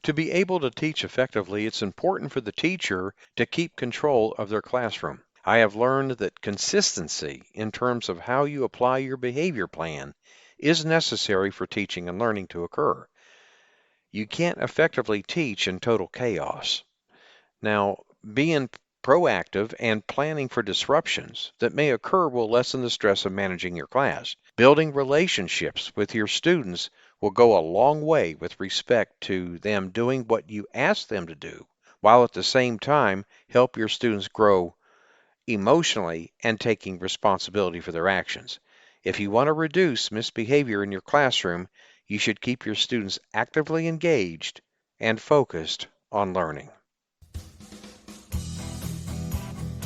To be able to teach effectively, it's important for the teacher to keep control of their classroom. I have learned that consistency in terms of how you apply your behavior plan is necessary for teaching and learning to occur. You can't effectively teach in total chaos. Now, being proactive and planning for disruptions that may occur will lessen the stress of managing your class. Building relationships with your students will go a long way with respect to them doing what you ask them to do, while at the same time help your students grow emotionally and taking responsibility for their actions. If you want to reduce misbehavior in your classroom, you should keep your students actively engaged and focused on learning.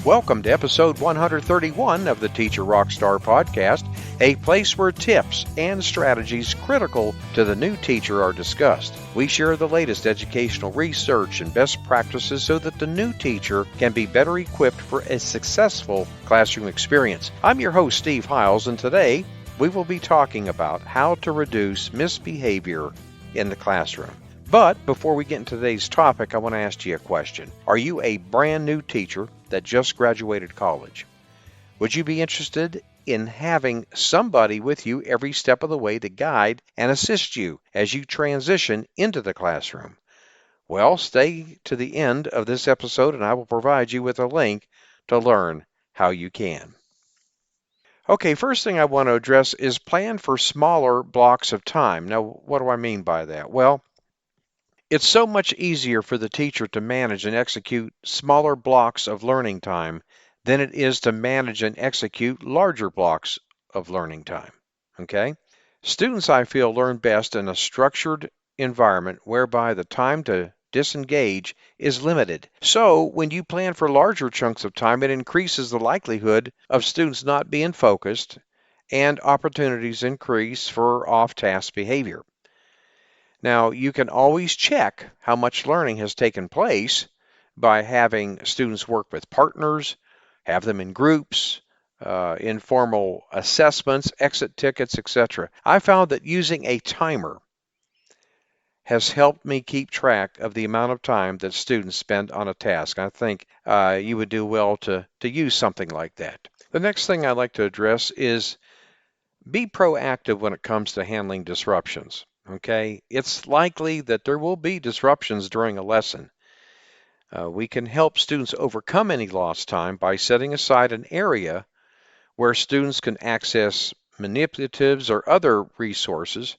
Welcome to episode 131 of the Teacher Rockstar podcast, a place where tips and strategies critical to the new teacher are discussed. We share the latest educational research and best practices so that the new teacher can be better equipped for a successful classroom experience. I'm your host, Steve Hiles, and today we will be talking about how to reduce misbehavior in the classroom. But before we get into today's topic, I want to ask you a question. Are you a brand new teacher that just graduated college? Would you be interested in having somebody with you every step of the way to guide and assist you as you transition into the classroom? Well, stay to the end of this episode and I will provide you with a link to learn how you can. Okay, first thing I want to address is plan for smaller blocks of time. Now, what do I mean by that? Well, it's so much easier for the teacher to manage and execute smaller blocks of learning time than it is to manage and execute larger blocks of learning time. Okay? Students, I feel, learn best in a structured environment whereby the time to disengage is limited. So, when you plan for larger chunks of time, it increases the likelihood of students not being focused and opportunities increase for off-task behavior. Now, you can always check how much learning has taken place by having students work with partners, have them in groups, informal assessments, exit tickets, etc. I found that using a timer has helped me keep track of the amount of time that students spend on a task. I think you would do well to use something like that. The next thing I'd like to address is be proactive when it comes to handling disruptions. Okay, it's likely that there will be disruptions during a lesson. We can help students overcome any lost time by setting aside an area where students can access manipulatives or other resources.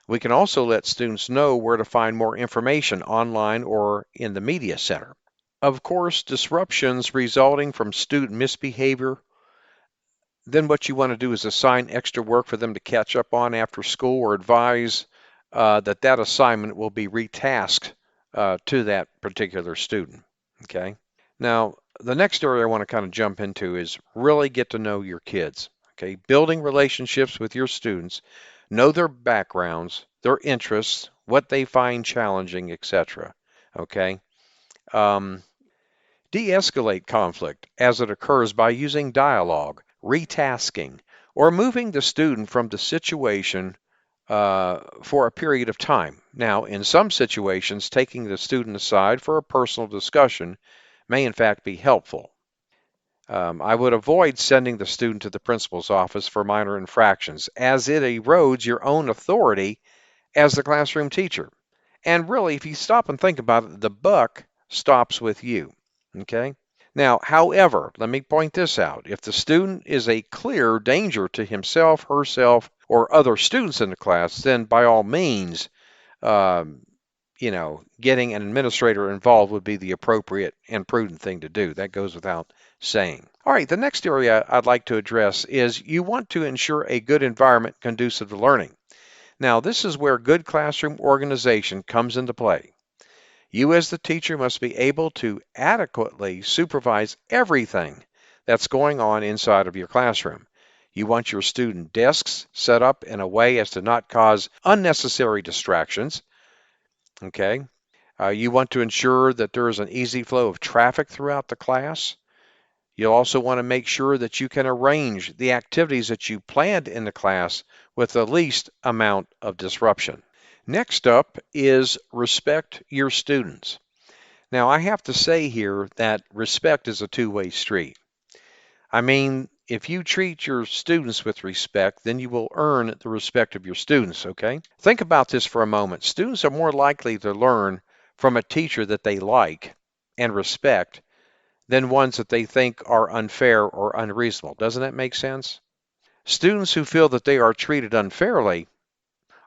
We can also let students know where to find more information online or in the media center. Of course, disruptions resulting from student misbehavior, then what you want to do is assign extra work for them to catch up on after school or advise that assignment will be retasked to that particular student. Okay. Now, the next area I want to kind of jump into is really get to know your kids. Okay. Building relationships with your students, know their backgrounds, their interests, what they find challenging, etc. Okay. De-escalate conflict as it occurs by using dialogue, retasking, or moving the student from the situation for a period of time. Now, in some situations, taking the student aside for a personal discussion may in fact be helpful. I would avoid sending the student to the principal's office for minor infractions, as it erodes your own authority as the classroom teacher. And really, if you stop and think about it, the buck stops with you. Okay? Now, however, let me point this out. If the student is a clear danger to himself, herself, or other students in the class, then by all means, getting an administrator involved would be the appropriate and prudent thing to do. That goes without saying. All right, the next area I'd like to address is you want to ensure a good environment conducive to learning. Now, this is where good classroom organization comes into play. You as the teacher must be able to adequately supervise everything that's going on inside of your classroom. You want your student desks set up in a way as to not cause unnecessary distractions. Okay. You want to ensure that there is an easy flow of traffic throughout the class. You'll also want to make sure that you can arrange the activities that you planned in the class with the least amount of disruption. Next up is respect your students. Now, I have to say here that respect is a two-way street. I mean, if you treat your students with respect, then you will earn the respect of your students, okay? Think about this for a moment. Students are more likely to learn from a teacher that they like and respect than ones that they think are unfair or unreasonable. Doesn't that make sense? Students who feel that they are treated unfairly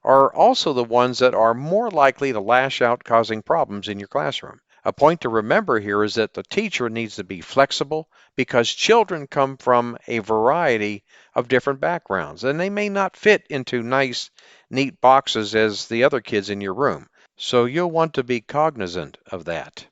are also the ones that are more likely to lash out, causing problems in your classroom. A point to remember here is that the teacher needs to be flexible because children come from a variety of different backgrounds and they may not fit into nice, neat boxes as the other kids in your room. So you'll want to be cognizant of that.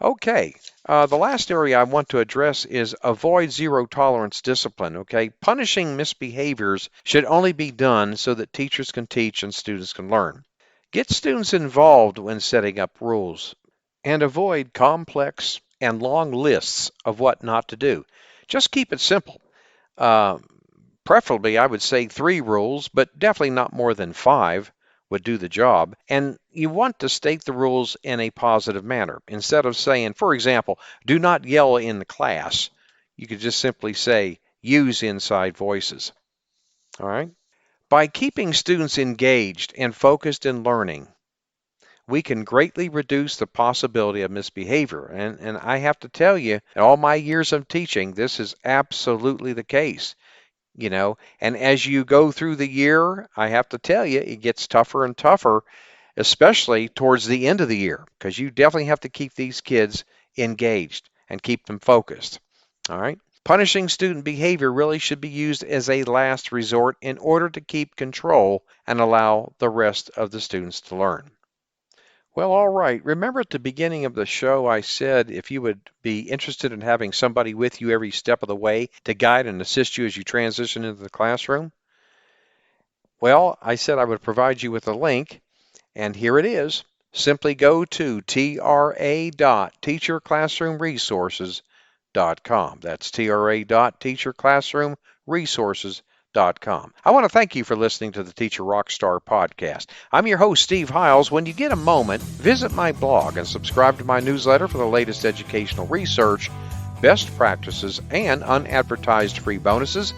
Okay, the last area I want to address is avoid zero tolerance discipline, okay? Punishing misbehaviors should only be done so that teachers can teach and students can learn. Get students involved when setting up rules and avoid complex and long lists of what not to do. Just keep it simple. Uh, Preferably, I would say 3 rules, but definitely not more than 5 would do the job. And you want to state the rules in a positive manner. Instead of saying, for example, do not yell in the class, you could just simply say, use inside voices. All right? By keeping students engaged and focused in learning, we can greatly reduce the possibility of misbehavior. And I have to tell you, in all my years of teaching, this is absolutely the case. And as you go through the year, I have to tell you, it gets tougher and tougher, especially towards the end of the year, because you definitely have to keep these kids engaged and keep them focused. All right. Punishing student behavior really should be used as a last resort in order to keep control and allow the rest of the students to learn. Well, all right. Remember at the beginning of the show, I said if you would be interested in having somebody with you every step of the way to guide and assist you as you transition into the classroom? Well, I said I would provide you with a link, and here it is. Simply go to tra.teacherclassroomresources.com. That's tra.teacherclassroomresources.com. I want to thank you for listening to the Teacher Rockstar podcast. I'm your host, Steve Hiles. When you get a moment, visit my blog and subscribe to my newsletter for the latest educational research, best practices, and unadvertised free bonuses.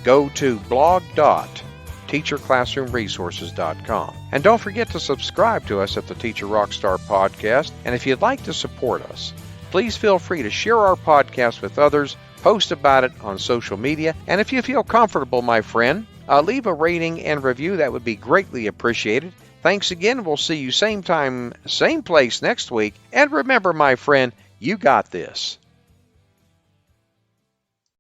Go to blog.teacherclassroomresources.com. And don't forget to subscribe to us at the Teacher Rockstar podcast. And if you'd like to support us, please feel free to share our podcast with others, post about it on social media, and if you feel comfortable, my friend, leave a rating and review. That would be greatly appreciated. Thanks again. We'll see you same time, same place next week. And remember, my friend, you got this.